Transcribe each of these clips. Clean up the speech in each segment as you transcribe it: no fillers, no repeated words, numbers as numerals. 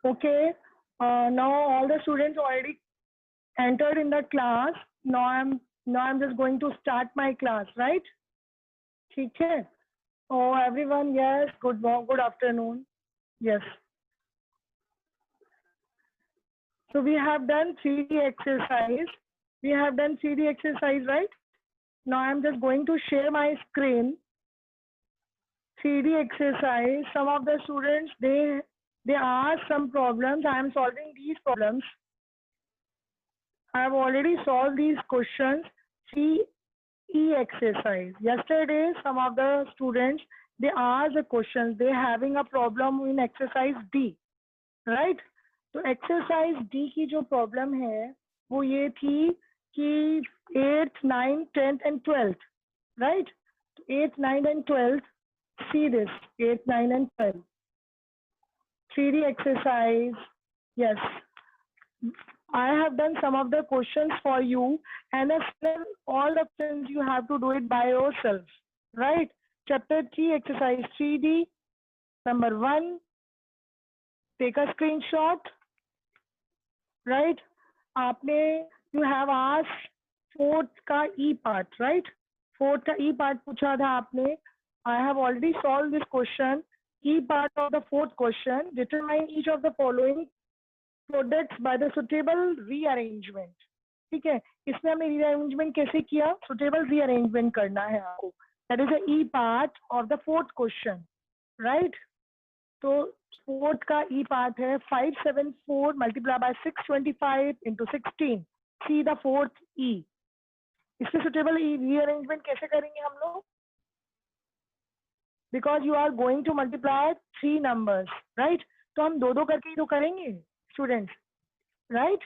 Okay, now all the students already entered in the class. Now I'm just going to start my class, right? ठीक है? Oh, everyone, yes. Good afternoon. Yes. So we have done 3D exercise. We have done 3D exercise, right? Now I'm just going to share my screen. 3D exercise. Some of the students they ask some problems. I am solving these problems. I have already solved these questions. 3E exercise. Yesterday, some of the students they asked the questions. They having a problem in exercise D, right? तो exercise D की जो problem है वो ये थी कि 8th, 9th, 10th and 12th, right? 8th, 9th and 12th, see this 8th, 9th and 12th 3D exercise. Yes, I have done some of the questions for you, and all the questions you have to do it by yourself, right? Chapter 3 exercise 3D number 1. Take a screenshot, right? आपने you have asked 4th का E part, right? 4th का E part पूछा था आपने. I have already solved this question. E part of the 4th question, determine each of the following products by the suitable rearrangement. ठीक है, इसमें हमने rearrangement कैसे किया? Suitable rearrangement करना है आपको. That is the E part of the 4th question, right? तो 4th का E part है 574 multiplied by 625 into 16. See the 4th E. इससे suitable rearrangement कैसे करेंगे हम लोग? Because you are going to multiply 3 numbers, right? तो हम दो करके ही तो करेंगे students, right?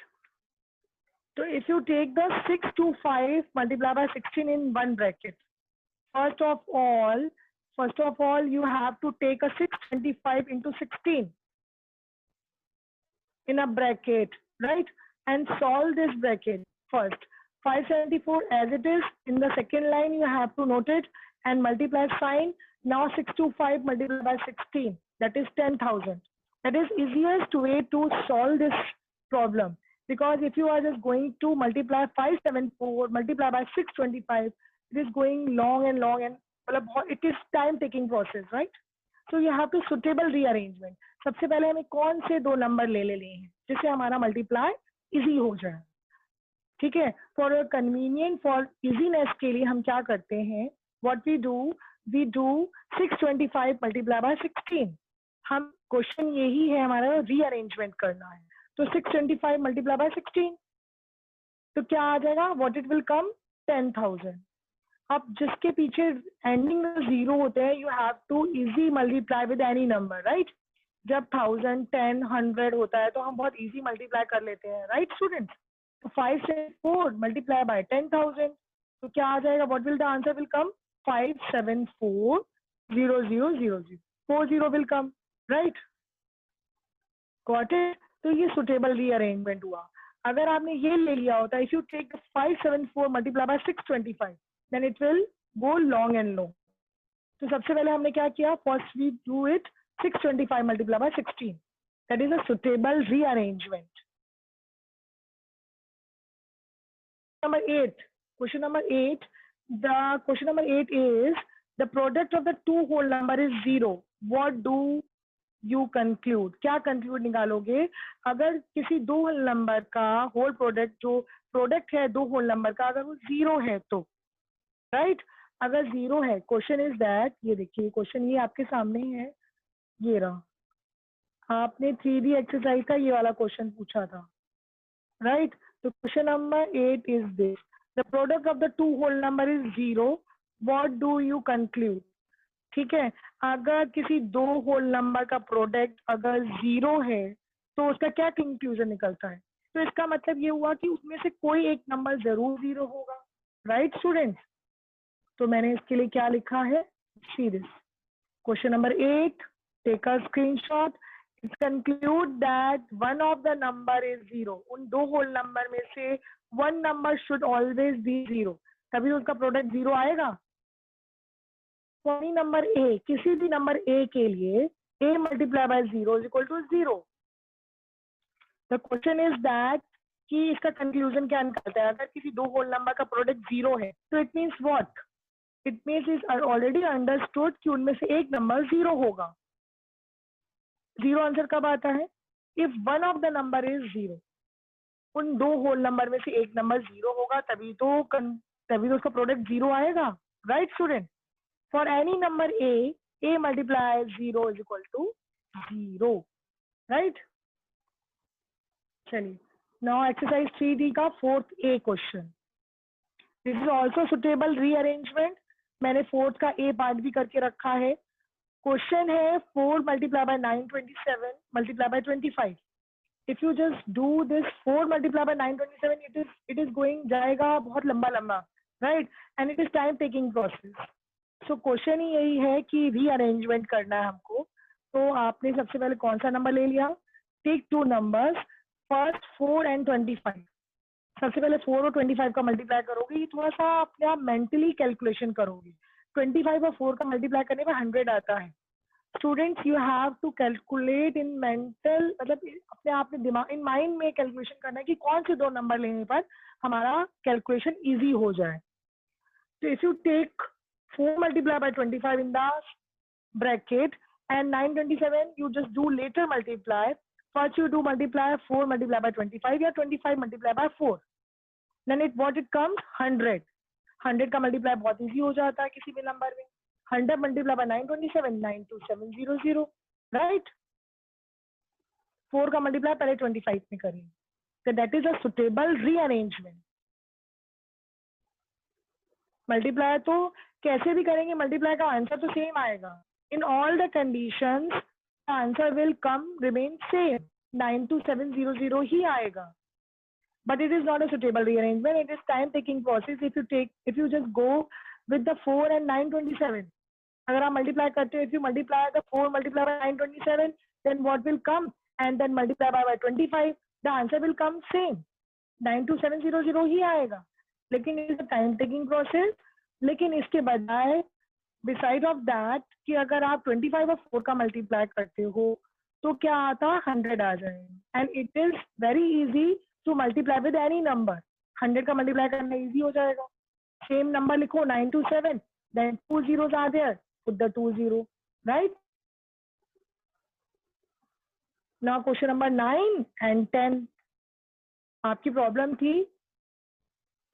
So if you take the 625 multiplied by 16 in one bracket, first of all you have to take a 625 into 16 in a bracket, right? And solve this bracket first. 574 as it is, in the second line you have to note it and multiply sign. Now 625 multiplied by 16, that is 10,000. That is easiest way to solve this problem, because if you are just going to multiply 574 multiplied by 625, it is going long and it is time taking process, right? So you have to suitable rearrangement. सबसे पहले हमें कौन से दो number ले हैं जिससे हमारा मल्टीप्लाई इजी हो जाए. ठीक है, फॉर कन्वीनियंट फॉर इजीनेस के लिए हम क्या करते हैं, what we do 625 multiply by 16. हम क्वेश्चन यही है हमारा रीअरेंजमेंट करना है. तो 625 मल्टीप्लाई बाय 16 तो क्या आ जाएगा, व्हाट इट विल कम 10,000. अब जिसके पीछे एंडिंग में 0 होते हैं, you have to easy multiply with any number, right? जब 1000, 10, 100 होता है तो हम बहुत इजी मल्टीप्लाई कर लेते हैं, राइट स्टूडेंट्स? तो 574 मल्टीप्लाई बाय 10,000 तो क्या आ जाएगा, what will the answer will come 574,0000. 40 will come, right? Got it? तो ये सुटेबल रीअरेंजमेंट हुआ. अगर आपने ये ले लिया होता, if you take 574 multiply by 625 then it will go long and long. तो सबसे पहले हमने क्या किया, first we do it 625 multiplied by 16. That is a suitable rearrangement. Number 8. Question number 8. The question number 8 is the product of the two whole number is 0. What do you conclude? क्या conclude निकालोगे? अगर किसी दो whole number का whole product, जो product है दो whole number का, अगर वो 0 है तो, राइट? अगर 0 है, क्वेश्चन इज दैट, ये देखिए क्वेश्चन ये आपके सामने है, ये रहा. आपने 3D एक्सरसाइज का ये वाला क्वेश्चन पूछा था, राइट? तो question number 8 is this, the product of the two whole number is 0, what do you conclude? ठीक है, अगर किसी दो होल नंबर का प्रोडक्ट अगर 0 है तो उसका क्या कंक्लूजन निकलता है? तो इसका मतलब ये हुआ कि उसमें से कोई एक नंबर जरूर 0 होगा, राइट स्टूडेंट्स? तो मैंने इसके लिए क्या लिखा है, see this question number 8, take a screenshot. It's conclude that one of the number is 0. उन दो होल नंबर में से one number should always be 0, तभी उसका प्रोडक्ट 0 आएगा. नंबर ए, किसी भी नंबर ए के लिए a multiply by 0 is equal to 0. The question is that कि इसका कंक्लूजन क्या निकलता है, अगर किसी दो होल नंबर का प्रोडक्ट 0 है तो it means what, it means is already understood कि उनमें से एक नंबर 0 होगा। 0 आंसर कब आता है, if one of the number is 0, उन दो होल नंबर में से एक नंबर 0 होगा, तभी तो उसका प्रोडक्ट 0 आएगा, right student. For any number a multiply 0 is equal to 0, right. चलिए, नाउ एक्सरसाइज 3D का 4th A question. This is also suitable rearrangement, मैंने 4th का A पार्ट भी करके रखा है। क्वेश्चन है 4 multiply by 927 multiply by 25। If you just do this 4 multiply by 927, it is going जाएगा बहुत लंबा लंबा, right, and it is time taking process. So question ही यही है कि रीअरेंजमेंट करना है हमको। तो आपने सबसे पहले कौन सा नंबर ले लिया, take two numbers, first 4 and 25। सबसे पहले 4 और 25 का मल्टीप्लाई करोगे, ये थोड़ा सा अपने आप मेंटली कैलकुलेशन करोगे। 25 और 4 का मल्टीप्लाई करने में 100 आता है। Students you have to calculate in mental, मतलब अपने आप में दिमाग इन माइंड में कैलकुलेशन करना है कि कौन से दो नंबर लेने पर हमारा कैलकुलेशन इजी हो जाए। तो if you take 4 multiplied by 25 in the bracket and 927, you just do later multiply. First you do multiply 4 multiplied by 25 या 25 multiplied by 4, then it comes 100। 100 का मल्टीप्लाई बहुत इजी हो जाता है किसी भी नंबर में। 100 multiplied by 927, 92700, राइट। 4 का मल्टीप्लाई पहले 25 में करें, तो that is a suitable rearrangement. Multiply तो कैसे भी करेंगे, मल्टीप्लाई का आंसर तो सेम आएगा। In all the conditions answer will come remain same, 92700 ही आएगा। But it is not a suitable rearrangement, it is time taking process. If you just go with the 4 and 927, अगर आप multiply करते हो, if you multiply the 4 multiplied by 927, then what will come, and then multiply by 25, the answer will come same, 92700 ही आएगा। लेकिन it is time taking process. लेकिन इसके बजाय beside of that कि अगर आप 25 और 4 का मल्टीप्लाई करते हो तो क्या आता, 100 आ जाएगा। And it is very easy to multiply with any number. 100 का मल्टीप्लाई करना इजी हो जाएगा। सेम नंबर लिखो 927, then 2 zeros are there, put the 2 0, right? Now question number 9 and 10, आपकी प्रॉब्लम थी,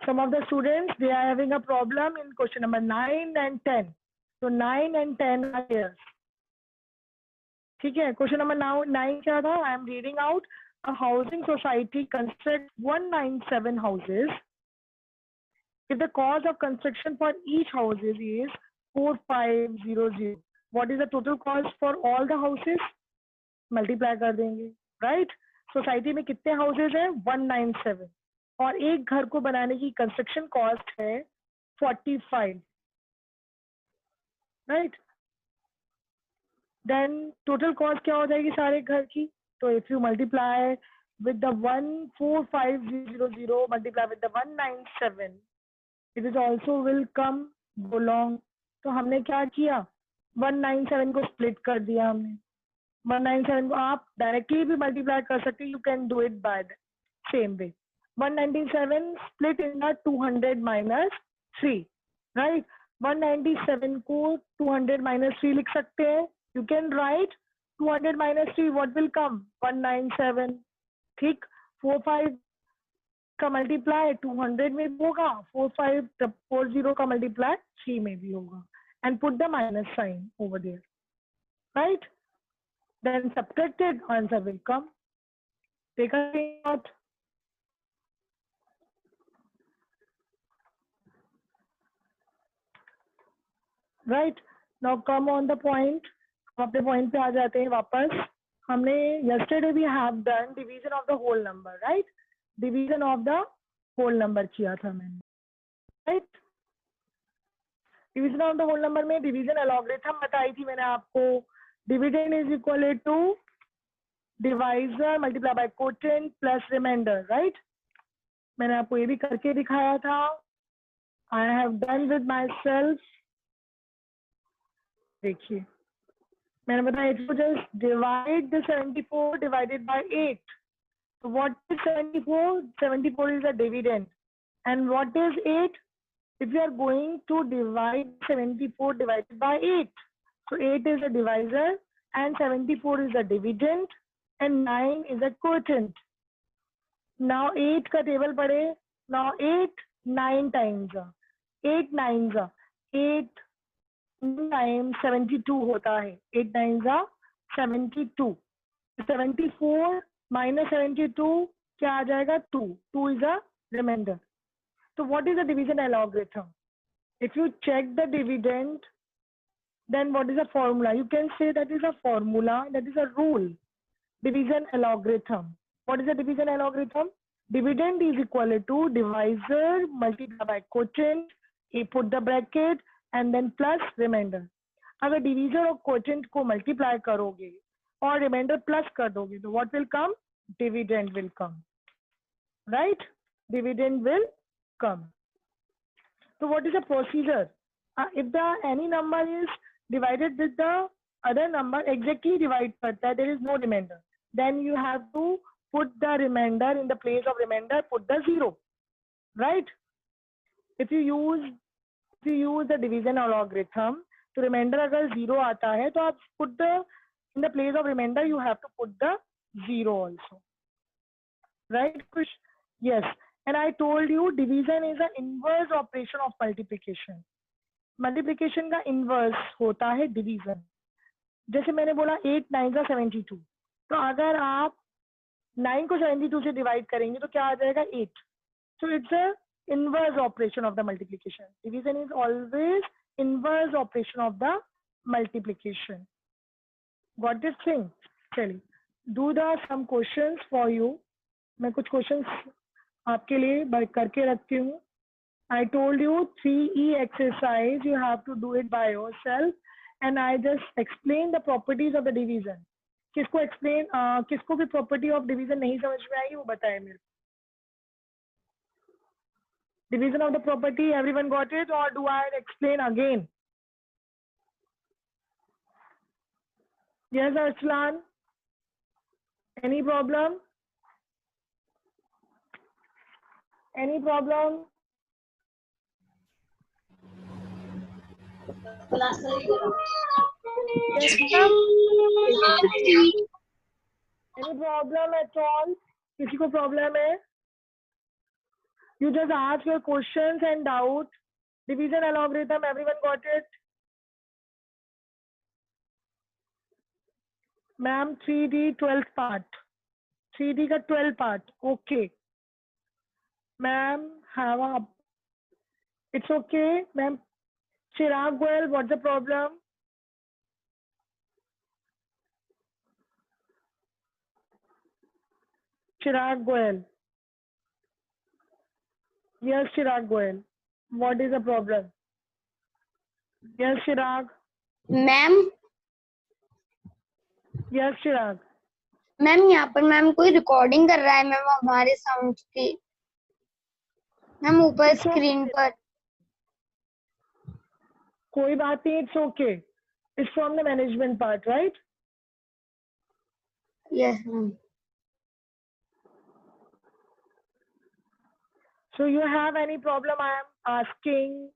some of the students they are having a problem in question number 9 and 10, so 9 and 10 are here। ठीक है, question number 9 क्या था, I am reading out. a housing society constructs 197 houses if the cost of construction for each houses is 4500, what is the total cost for all the houses? Multiply कर देंगे, right. Society में कितने houses हैं, 197, और एक घर को बनाने की कंस्ट्रक्शन कॉस्ट है 45, राइट। देन टोटल कॉस्ट क्या हो जाएगी सारे घर की, तो if you multiply with the 14500 multiply with the 197, it is also will come belong. तो हमने क्या किया, 197 को स्प्लिट कर दिया हमने। 197 को आप डायरेक्टली भी मल्टीप्लाई कर सकते, you can do it by the same way. 197 split in the 200 minus 3, right. 197 को 200 minus 3 लिख सकते हैं, you can write 200 minus 3, what will कम, 197, ठीक। 45 का मल्टीप्लाई 200 में भी होगा, 4540 का मल्टीप्लाई 3 में भी होगा, and put the minus sign over there, right. Then subtracted answer will come. Take a note. Right, now come on the point. हम अपने पॉइंट पे आ जाते हैं वापस। हमने yesterday we have done division of the whole number, right? Division of the whole number किया था मैंने, right? Division of the whole number में division algorithm बताई थी मैंने आपको। Dividend is equal to divisor multiply by quotient plus remainder, right? मैंने आपको ये भी करके दिखाया था। I have done with myself। देखिए मैंने बताया, if you just divide the 74 divided by 8, what is 74? 74 is a dividend. And what is 8? If you are going to divide 74 divided by 8. So 8 is a divisor and 74 is a dividend and 9 is a quotient. Now 8 का table पढ़े. Now 8 9 times. 8 9s 8 times 72 होता है. 8 9s 72. 74 minus 72 क्या आ जाएगा? 2. 2 is a remainder. So what is the division algorithm? If you check the dividend, then what is the formula? You can say that is a formula, that is a rule. Division algorithm. What is the division algorithm? Dividend is equal to divisor multiplied by quotient. You put the bracket and then plus remainder. अगर divisor और quotient को multiply करोगे और remainder plus कर दोगे तो what will come? Dividend will come. Right? Dividend will come. So what is the procedure? If any number is divided with the other number, exactly divide करता है, there is no remainder. Then you have to put the remainder in the place of remainder, put the 0. Right? If you use the division algorithm, तो remainder अगर 0 आता है तो आप put the in the place of remainder you have to put the 0 also. Right, Kush? Yes. And I told you division is an inverse operation of multiplication. Multiplication का inverse होता है division. जैसे मैंने बोला 8 9 72. तो अगर आप 9 को 72 से divide करेंगे तो क्या आ जाएगा? 8. So it's a inverse operation of the multiplication. Division is always inverse operation of the multiplication. Got this thing? चलिए, do some questions for you. मैं कुछ questions आपके लिए करके रखती हूँ. I told you 3E exercise, you have to do it by yourself, and I just explain the properties of the division. किसको explain, किसको भी property of division नहीं समझ में आई वो बताए मेरे को. Division of the property, everyone got it, or do I explain again? Yes, Arslan. Any problem? Any problem? Yes, any problem at all? किसी को problem है? You just ask your questions and doubts. Division algorithm, everyone got it? Ma'am, 3D 12th part. 3D का 12th part. Okay. Ma'am, have a... It's okay. Ma'am, Chirag Goel, what's the problem? Chirag Goel. Yes, Chirag Goel. What is the problem? Yes, Chirag. Ma'am Yes, Chirag. Ma'am यहाँ पर ma'am कोई recording कर रहा है ma'am हमारे sound की ma'am ऊपर screen पर. कोई बात नहीं, it's okay. It's from the management part, right? Yes, ma'am. So you have any problem I am asking?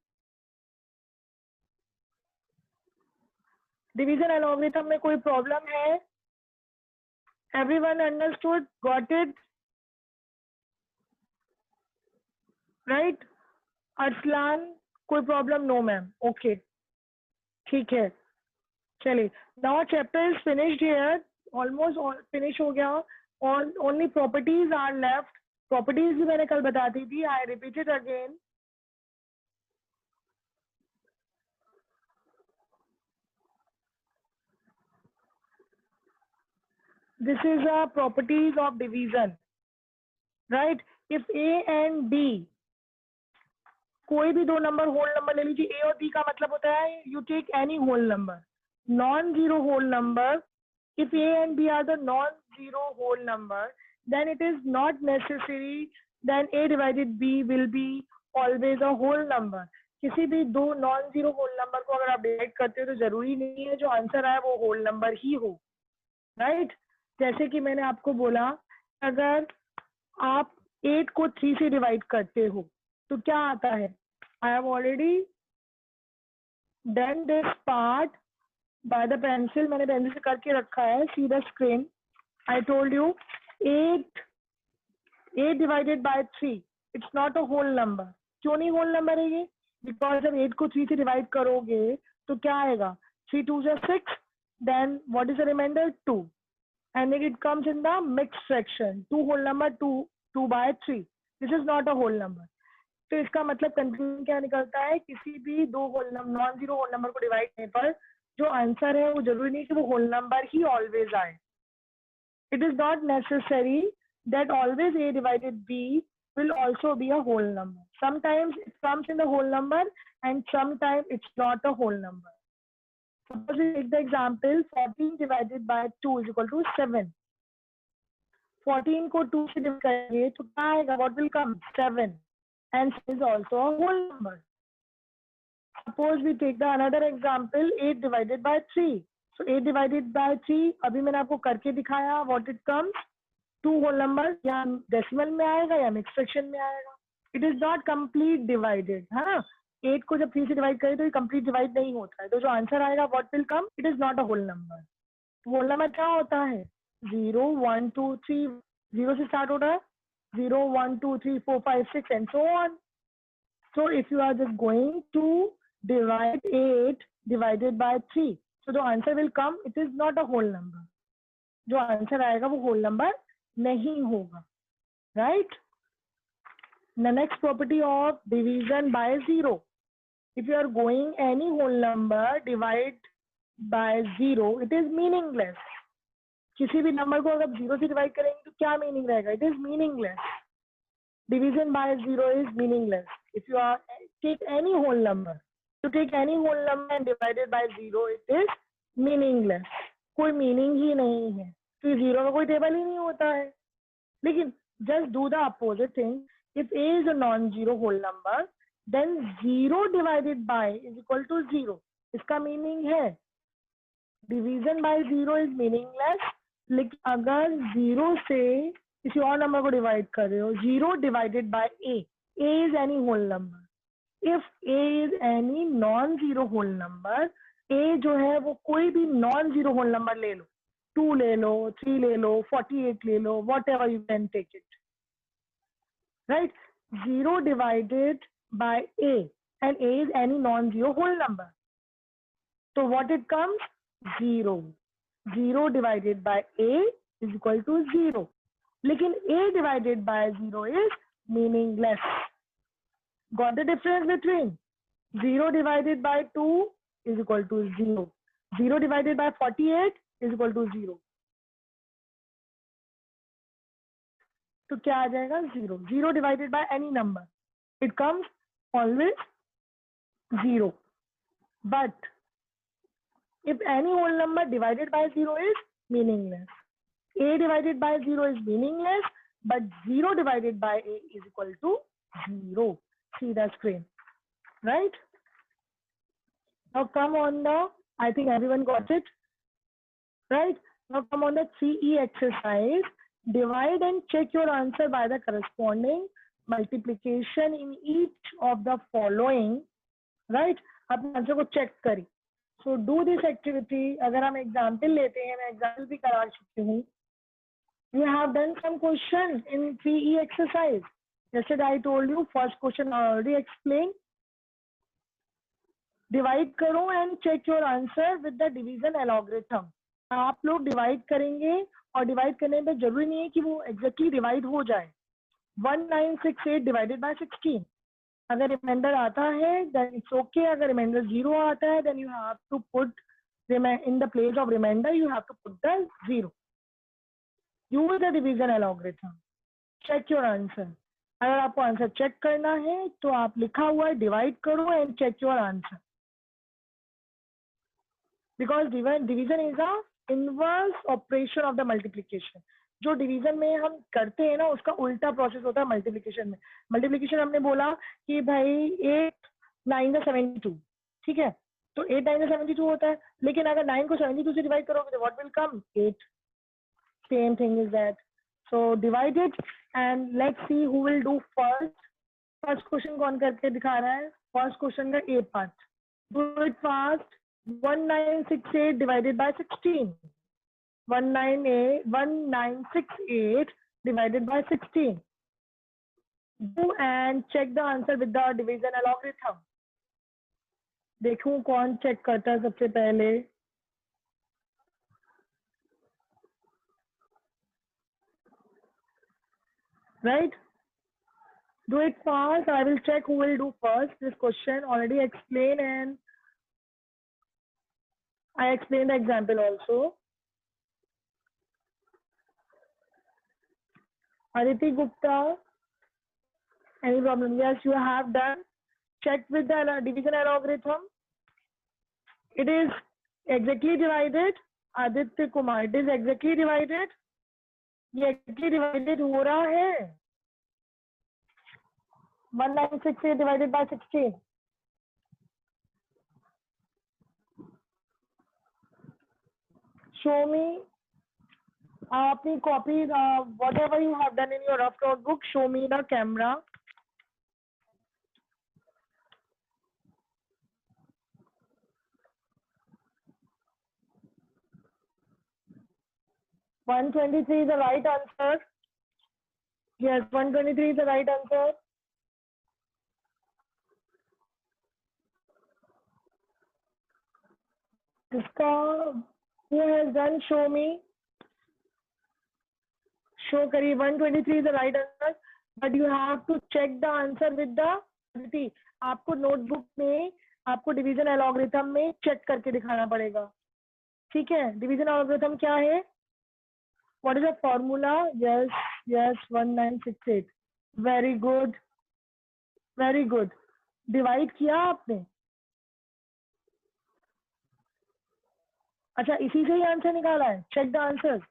Division algorithm में कोई problem है? Everyone understood? Got it? Right? Arslan, कोई problem? No, ma'am. Okay. ठीक है. चलिए. Now chapter is finished here. Almost all finish हो गया. All only properties are left. Properties भी मैंने कल बता दी थी. I repeat it again. This is a properties of division, right? If A and B, कोई भी दो नंबर होल नंबर ले लीजिए. A और B का मतलब होता है you take any whole number, non-zero whole number. If A and B are the non-zero whole number, then it is not necessary. Then A divided B will be always a whole number. किसी भी दो non-zero whole number को अगर आप divide करते हो तो जरूरी नहीं है जो आंसर आए वो whole number ही हो, right? जैसे कि मैंने आपको बोला अगर आप 8 को 3 से डिवाइड करते हो तो क्या आता है? I have already done this part by the pencil, मैंने पेंसिल से करके रखा है. See the screen. I told you 8 divided by 3 it's not a whole number. क्यों नहीं होल नंबर है ये? बिकॉज जब 8 को 3 से डिवाइड करोगे तो क्या आएगा? 3 2 6, then what is the remainder? 2, and it comes in the mixed fraction. 2 whole number, 2 by 3. This is not a whole number. तो इसका मतलब कंक्लूजन क्या निकलता है? किसी भी दो whole number, non zero whole number को डिवाइड करने पर जो आंसर है वो जरूरी नहीं कि वो होल नंबर ही ऑलवेज आए. It is not necessary that always a divided b will also be a whole number. Sometimes it comes in the whole number and sometimes it's not a whole number. Suppose we take the example 14 divided by 2 is equal to 7. 14 को 2 से divide करेंगे तो क्या आएगा? What will come? 7. And is also a whole number. Suppose we take the another example 8 divided by 3. So 8 divided by 3 अभी मैंने आपको करके दिखाया. What it comes? 2 whole number या डेसिमल में आएगा या मिक्स फ्रैक्शन में आएगा. It is not complete divided. हाँ, 8 को जब 3 से डिवाइड करें तो ये कंप्लीट डिवाइड नहीं होता है. तो जो आंसर आएगा what will come? It is not a whole number. Whole number क्या होता है? 0 1 2 3, 0 से स्टार्ट होता है. 0 1 2 3 4 5 6 and so on. So if you are just going to divide 8 divided by 3, so जो answer will come it is not a whole number. जो answer आएगा वो होल नंबर नहीं होगा. Right. The next property of division by 0. If you are going any whole number divide by 0, it is meaningless. किसी भी number को अगर 0 से डिवाइड करेंगे तो क्या मीनिंग रहेगा? It is meaningless. Division by 0 is meaningless. If you are take any whole number, to take any whole number and divide it by 0, it is meaningless. कोई मीनिंग ही नहीं है. तो 0 का कोई टेबल ही नहीं होता है. लेकिन just do the opposite thing. If a is a non-zero whole number, then 0 divided by is equal to 0. इसका मीनिंग है डिवीजन बाय 0 इज मीनिंगलेस. लेकिन अगर 0 से किसी और नंबर को डिवाइड कर रहे हो, 0 divided by a is any whole number. If a is any non-zero whole number, a जो है वो कोई भी non-zero whole number ले लो, 2 ले लो, 3 ले लो, 48 ले लो, whatever you can take it. Right? 0 divided by a, and a is any non-zero whole number. So what it comes? 0. 0 divided by a is equal to 0. लेकिन a divided by 0 is meaningless. Got the difference between 0 divided by 2 is equal to 0. 0 divided by 48 is equal to 0. तो क्या आ जाएगा? 0. 0 divided by any number, it comes always 0. But if any whole number divided by 0 is meaningless. A divided by 0 is meaningless, but 0 divided by a is equal to 0. See the screen, right? Now come on the, I think everyone got it, right? Now come on the 3E exercise. Divide and check your answer by the corresponding multiplication in each of the following, right? अपने answer को check करिए. So do this activity. अगर हम example लेते हैं, मैं example भी करा चुकी हूँ. You have done some questions in 3E exercise. Yesterday I told you first question I already explained. Divide करो and check your answer with the division algorithm. आप लोग डिवाइड करेंगे और डिवाइड करने में जरूरी नहीं है कि वो एग्जैक्टली डिवाइड हो जाए. 1968 डिवाइडेड बाय 16. अगर रिमाइंडर आता है देन इट्स ओके. अगर रिमाइंडर 0 आता है then you have to put in the place of remainder you have to put the 0. Use the division algorithm. Check your answer. अगर आपको आंसर चेक करना है तो आप लिखा हुआ है डिवाइड करो and check your answer. Because division is a inverse operation of the multiplication. जो डिवीजन में हम करते हैं ना उसका उल्टा प्रोसेस होता है मल्टीप्लीकेशन में. मल्टीप्लीकेशन हमने बोला कि भाई 8 9 का 72, ठीक है, तो 8 9 का 72 होता है. लेकिन अगर 9 को 72 से डिवाइड करोगे तो what will come? 8. Same thing is that. So divide it and let's see who will do first. First question कौन करके दिखा रहा है? First question का A part. Do it fast. 1968 divided by 16. 1968 divided by 16. Do and check the answer with the division algorithm. देखूं कौन check करता है सबसे पहले. Right? Do it fast. I will check who will do first. This question already explained and I explained the example also. Aditi Gupta, any problem? Yes, you have done. Check with the division algorithm. It is exactly divided. Aditya Kumar, it is exactly divided. ये exactly divided हो रहा है. 1968 divided by 16. Show me अपनी copy, whatever you have done in your rough notebook, show me the camera. $123 is the right answer. Yes, 123 is the right answer. इसका who has done? Show me. Show करिए. 123 is the right answer, but you have to check the answer with the Aditi. आपको notebook में आपको division algorithm में check करके दिखाना पड़ेगा. ठीक है? Division algorithm क्या है? What is the formula? Yes, 1968. Very good. Very good. Divide किया आपने? अच्छा, इसी से ही आंसर निकाला है. Check the answers.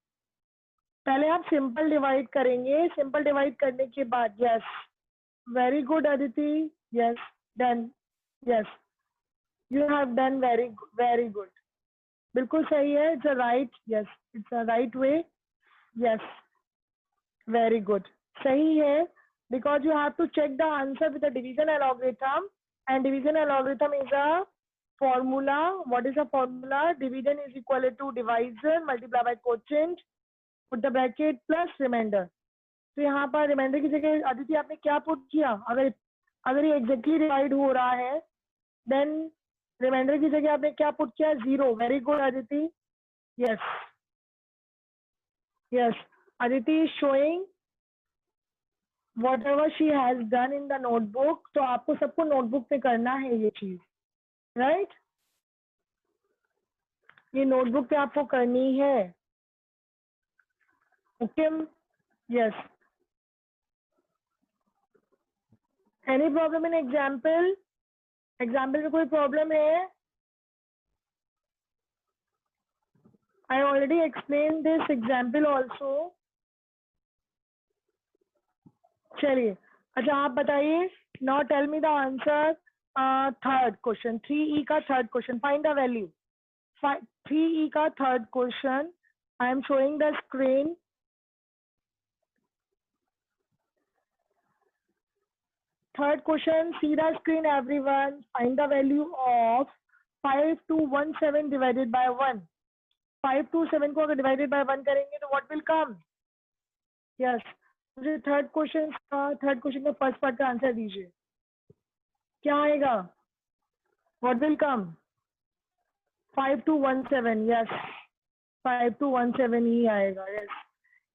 पहले आप सिंपल डिवाइड करेंगे. सिंपल डिवाइड करने के बाद yes. Very good Aditi. Yes, done. Yes, you have done. Very good. बिल्कुल सही है. It's a right. Yes, it's a right way. Yes, very good. सही है. Because you have to check the answer with the division algorithm, and division algorithm is a formula. What is the formula? Division is equal to divisor multiplied by quotient, put the bracket plus remainder. तो यहाँ पर reminder की जगह अदिति आपने क्या put किया? अगर ये एग्जैक्टली डिवाइड हो रहा है देन रिमाइंडर की जगह आपने क्या पुट किया? 0. Very good Aditi. Yes, yes. Aditi is showing whatever she has done in the notebook. तो आपको सबको नोटबुक पे करना है ये चीज. राइट? ये नोटबुक पे आपको करनी है. Okay. Yes. Any problem in example? Example में कोई प्रॉब्लम है? I already explained this example also. चलिए. अच्छा, आप बताइए. Now tell me the answer. Third question, 3E का third question. Find the value. 3E का third question. I am showing the screen. Third question, see the screen everyone. Find the value of 5217 divided by 1. 527 को अगर divided by 1 करेंगे तो what will come? Yes. मुझे third question का first part का answer दीजिए. क्या आएगा? What will come? 5217. यस, 5217 ही आएगा. Yes.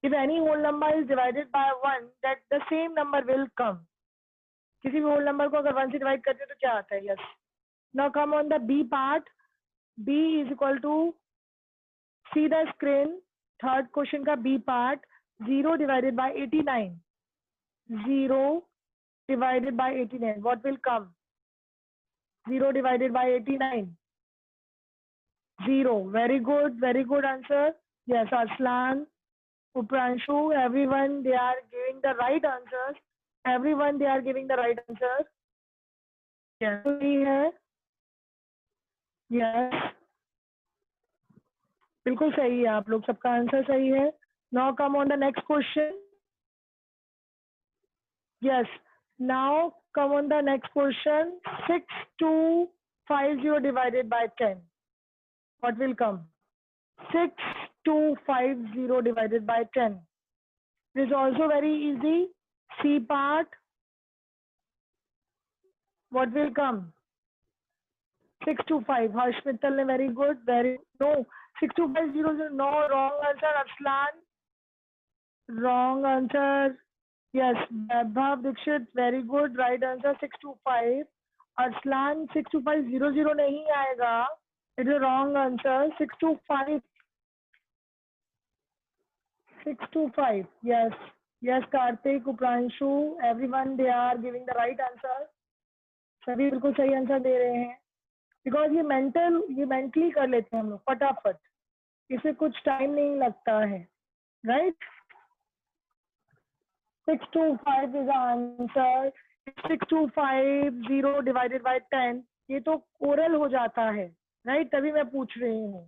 If any whole number is divided by 1 that the same number will come. किसी भी होल नंबर को अगर 1 से डिवाइड करते हो तो क्या आता है? Yes. Now come on the B part. B is equal to, see the screen. Third question का B part. 0 divided by 89. 0 divided by 89. What will come? 0 divided by 89. 0. Very good. Very good answer. Yes, Aslan, Upranshu, everyone, they are giving the right answers. Everyone, they are giving the right answers. Yes. Yes. बिल्कुल सही है. आप लोग सबका answer सही है. Now come on the next question. Yes. Now come on the next question. 6250 divided by 10. What will come? 6250 divided by 10. It is also very easy. C part. What will come? 625. Harsh Mittal, very good. Very no. 6250. No, wrong answer. Arslan. Wrong answer. Yes, Vaibhav Dixit, very good. Right answer 625. Arslan 62500 नहीं आएगा. It is a wrong answer. 625. 625. Yes. Yes, Karthik, Upranshu, everyone they are giving the right answer. सभी बिल्कुल सही answer दे रहे हैं. Because ये mentally कर लेते हैं हम लोग फटाफट. इसे कुछ टाइम नहीं लगता है. Right? 625 is the answer. 6250 divided by 10. ये तो ओरल हो जाता है, राइट? तभी मैं पूछ रही हूँ.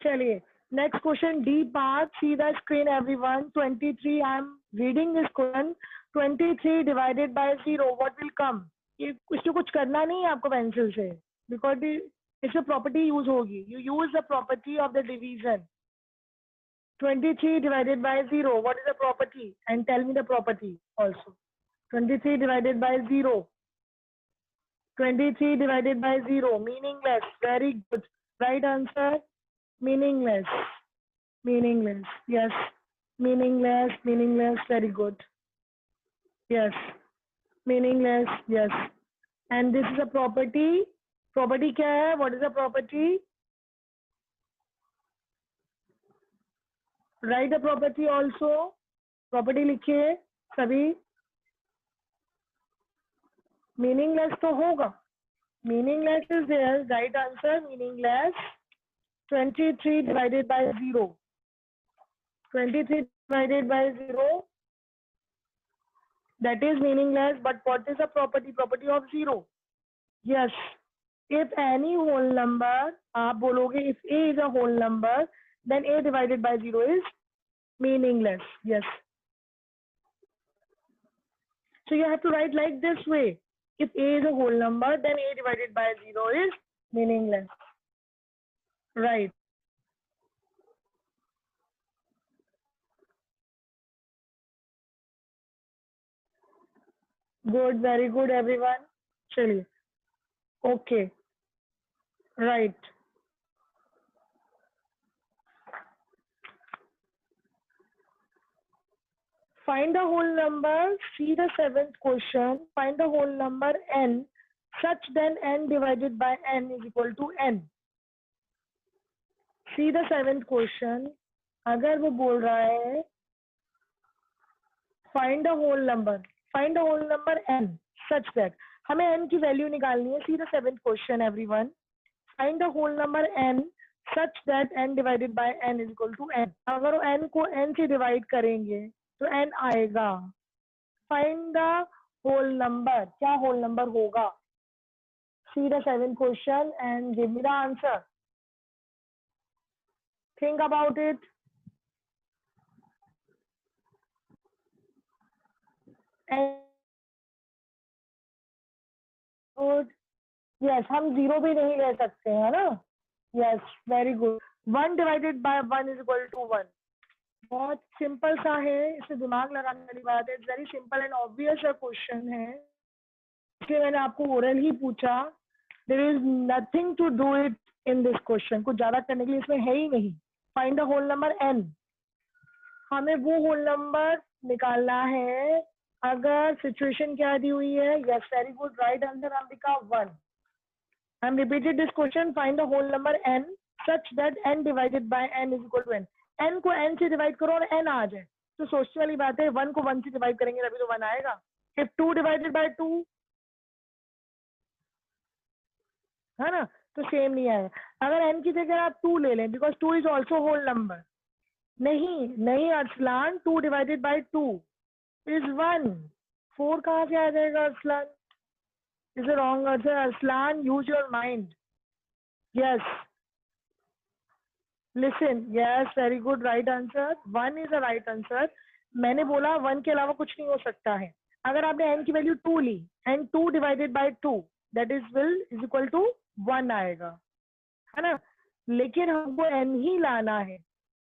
चलिए next question D part. C the screen everyone. 23 I am reading this question. 23 divided by 0 what will कम? ये इसमें कुछ करना नहीं है आपको पेंसिल से, बिकॉज इसमें प्रॉपर्टी यूज होगी. You use the property of the division. 23 divided by 0. What is the property? And tell me the property also. 23 divided by 0. 23 divided by 0. Meaningless. Very good. Right answer. Meaningless. Meaningless. Yes. Meaningless. Meaningless. Very good. Yes. Meaningless. Yes. And this is a property. Property क्या है? What is the property? Write the property also. Property लिखिए सभी. Meaningless तो होगा. Meaningless is there. Right answer. Meaningless. 23 divided by 0. 23 divided by 0. That is meaningless. But what is the property? Property of 0. Yes. If any whole number, आप बोलोगे if A is a whole number, then A divided by 0 is meaningless. Yes. So you have to write like this way. If A is a whole number, then A divided by 0 is meaningless. Right. Good. Very good, everyone. Chaliye. Okay. Right. Find the whole number. See the seventh question. Find the whole number n such then n divided by n is equal to n. See the seventh question. अगर वो बोल रहा है find the whole number. Find the whole number n such that. हमें n की value निकालनी है. See the seventh question, everyone. Find the whole number n such that n divided by n is equal to n. अगर वो n को n से divide करेंगे तो n आएगा. Find the whole number. क्या whole number होगा? See the seventh question and give me the answer. Think about it. Good. Yes, हम जीरो भी नहीं ले सकते हैं ना. Yes, very good. 1 divided by 1 is equal to 1. बहुत सिंपल सा है, इसे दिमाग लगाने वाली बात है. Very simple and obvious question है, इसलिए मैंने आपको ओरल ही पूछा. There is nothing to do it in this question. कुछ ज्यादा करने के लिए इसमें है ही नहीं. Find the whole number n. हमें वो होल नंबर निकालना है अगर सिचुएशन क्या दी हुई है. Yes, very good. Right answer Ambika 1. I am repeated this question. Find the whole number n such that n divided by n is equal to n. n को n से डिवाइड करो और n आ जाए तो सोचने वाली बात है. 1 को 1 से डिवाइड करेंगे तभी तो 1 आएगा. इफ 2 डिवाइडेड बाय 2 है ना, तो सेम नहीं आएगा. अगर n की जगह आप 2 ले लें, because 2 is also whole number. नहीं नहीं अरसलान, 2 डिवाइडेड बाय 2 इज 1. 4 कहाँ से आ जाएगा Arsalan? Is a wrong answer. Arsalan, use your mind. Yes, listen, yes, very good, right answer, 1 is a right answer. मैंने बोला 1 के अलावा कुछ नहीं हो सकता है। अगर आपने n की वैल्यू 2 ली, and 2 divided by 2 that is equal to 1 आएगा, है ना। लेकिन हमको n ही लाना है।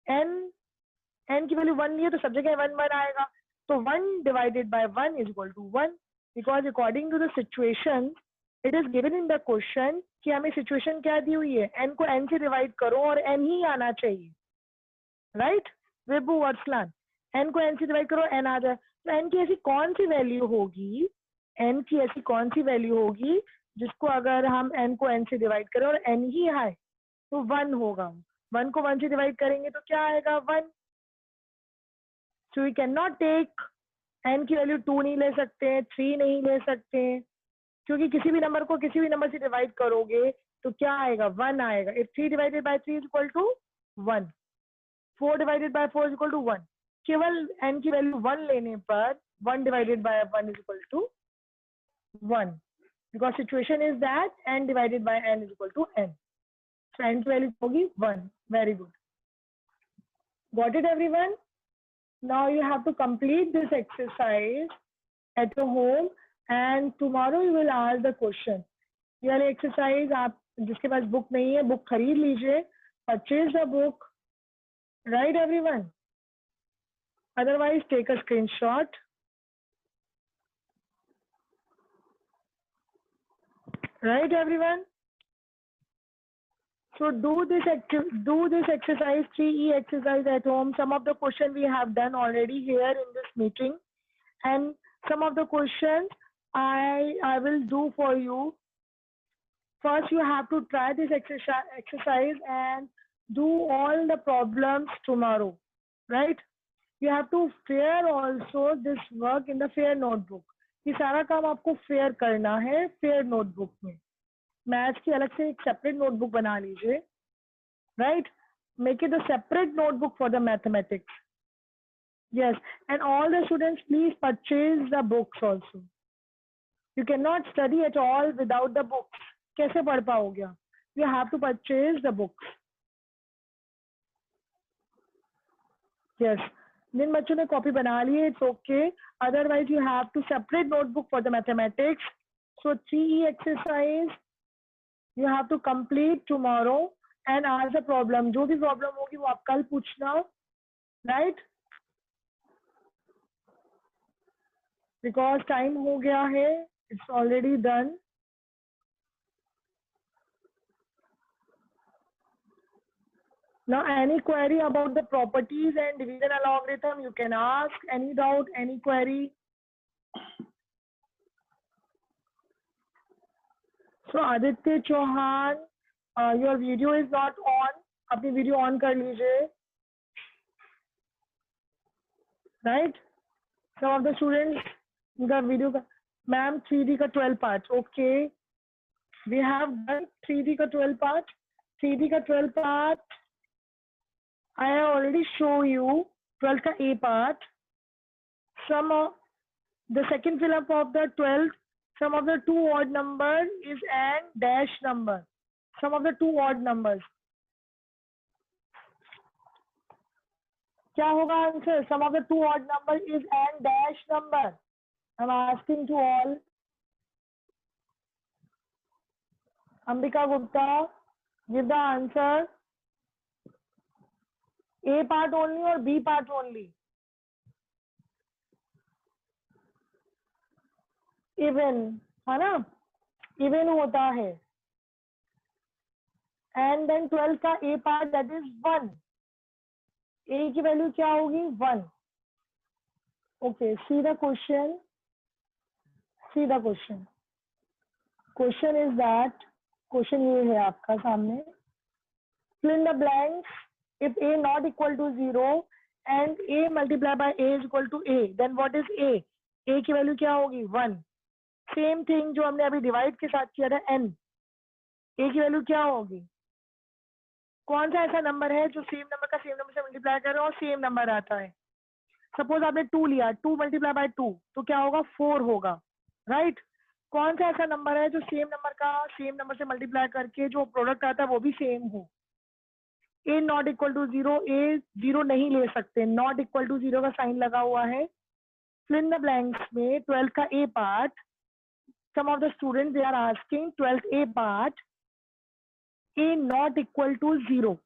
n की वैल्यू 1 ली है तो सब जगह 1 1 आएगा। तो 1 divided by 1 is equal to 1, because according to the situation it is given in the question कि हमें सिचुएशन क्या दी हुई है, n को n से डिवाइड करो और n ही आना चाहिए, राइट। विभू वर्सलान, n को n से डिवाइड करो, n आ जाए। तो n की ऐसी कौन सी वैल्यू होगी, n की ऐसी कौन सी वैल्यू होगी जिसको अगर हम n को n से डिवाइड करें और n ही आए तो 1 होगा। 1 को 1 से डिवाइड करेंगे तो क्या आएगा, 1। So we can not take, n की वैल्यू 2 नहीं ले सकते, 3 नहीं ले सकते, क्योंकि किसी भी नंबर को किसी भी नंबर से डिवाइड करोगे तो क्या आएगा, 1 आएगा। इफ 3 divided by 3 is equal to 1, 4 divided by 4 is equal to 1। केवल n की वैल्यू 1 लेने पर 1 divided by 1 is equal to 1, because situation is that n divided by n is equal to n। So n की value होगी 1। Very good, got it everyone. Now you have to complete this exercise at your home and tomorrow you will ask the question. ये वाली exercise आप जिसके पास book नहीं है, book खरीद लीजिए, purchase the book, right everyone? Otherwise take a screenshot. Right everyone? So do this exercise, 3E exercise at home. Some of the questions we have done already here in this meeting, and some of the questions I will do for you. First you have to try this exercise and do all the problems tomorrow, right? You have to fair also this work in the fair notebook. ये सारा काम आपको fair करना है fair notebook में। Maths की अलग से एक सेपरेट नोटबुक बना लीजिए, right. Make it a separate notebook for the mathematics, yes. And all the students please purchase the books also. You can not study at all without the books. कैसे पढ़ पाओगे? You have to purchase the books, yes. जिन बच्चों ने copy बना ली है it's okay, otherwise you have to separate notebook for the mathematics. So 3E exercise you have to complete tomorrow and ask the problem. जो भी problem होगी वो आप कल पूछना, right? Because time हो गया है, it's already done. Now any query about the properties and division algorithm you can ask. Any doubt, any query? So Aditya Chauhan, your video is not on. अपनी video on कर लीजिए, right? Some of the students the video का, ma'am 3D का 12 parts, okay? We have done 3D का 12 part. 3D का 12 part I have already show you 12 का A part. Some of the second fill up of the 12th, some of the 2 odd number is and dash number. Some of the 2 odd numbers. क्या होगा answer? Some of the 2 odd number is and dash number. I'm asking to all. Ambika Gupta, give the answer. A part only or B part only? Even, है ना? Even होता है. And then 12 का A part that is 1. A की value क्या होगी? 1. Okay, see the question. See the question. Question is that, question ये है आपका सामने. Fill in the blanks. If A not equal to 0 and A multiplied by A is equal to A, then what is A? A की value क्या होगी? 1. Same thing जो हमने अभी डिवाइड के साथ किया था n, A की वैल्यू क्या होगी? कौन सा ऐसा नंबर है जो सेम नंबर का सेम नंबर से मल्टीप्लाई कर रहे हो और सेम नंबर आता है? सपोज आपने 2 लिया, 2 मल्टीप्लाई बाय 2 तो क्या होगा? 4 होगा, राइट? कौन सा ऐसा नंबर है जो सेम नंबर का सेम नंबर से मल्टीप्लाई करके जो प्रोडक्ट आता है वो भी सेम हो? ए नॉट इक्वल टू 0, ए 0 नहीं ले सकते, नॉट इक्वल टू 0 का साइन लगा हुआ है। फिल इन द ब्लैंक्स में 12 का A part, some of the student they are asking 12th A part, A not equal to 0,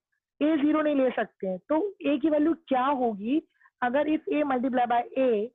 A 0 नहीं ले सकते हैं। तो ए की वैल्यू क्या होगी? अगर if A multiply by A